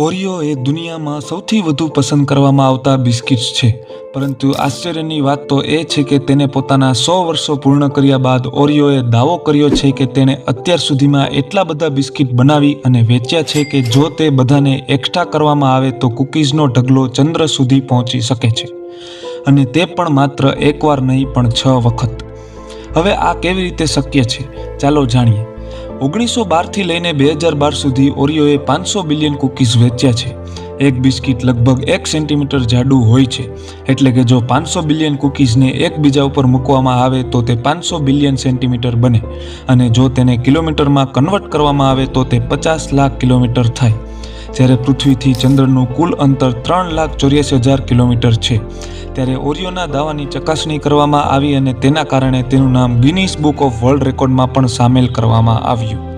Oreo એ દુનિયામાં સૌથી વધુ પસંદ કરવામાં આવતા બિસ્કિટ્સ છે, પરંતુ આશ્ચર્યની વાત તો એ છે કે તેને પોતાના 100 વર્ષો પૂર્ણ કર્યા બાદ ઓરિયોએ દાવો કર્યો છે કે તેણે અત્યાર સુધીમાં એટલા બધા બિસ્કિટ બનાવી અને વેચ્યા છે કે જો તે બધાને એકઠા કરવામાં આવે તો કૂકીઝનો ઢગલો ચંદ્ર સુધી પહોંચી શકે છે, અને તે પણ માત્ર એકવાર નહીં પણ 6 વખત. હવે આ કેવી રીતે શક્ય છે? ચાલો જાણીએ. 1912થી લઈને 2012 સુધી ઓરિયોએ 500 બિલિયન કૂકીઝ વેચ્યા છે. એક બિસ્કિટ લગભગ 1 સેન્ટીમીટર જાડું હોય છે, એટલે કે જો 500 બિલિયન કૂકીઝને એકબીજા ઉપર મૂકવામાં આવે તો તે 500 બિલિયન સેન્ટીમીટર બને, અને જો તેને કિલોમીટરમાં કન્વર્ટ કરવામાં આવે તો તે 50 લાખ કિલોમીટર થાય. જ્યારે પૃથ્વીથી ચંદ્રનું કુલ અંતર 3,84,000 કિલોમીટર છે. ત્યારે ઓરિયોના દાવાની ચકાસણી કરવામાં આવી અને તેના કારણે તેનું નામ ગિનીસ બુક ઓફ વર્લ્ડ રેકોર્ડમાં પણ સામેલ કરવામાં આવ્યું.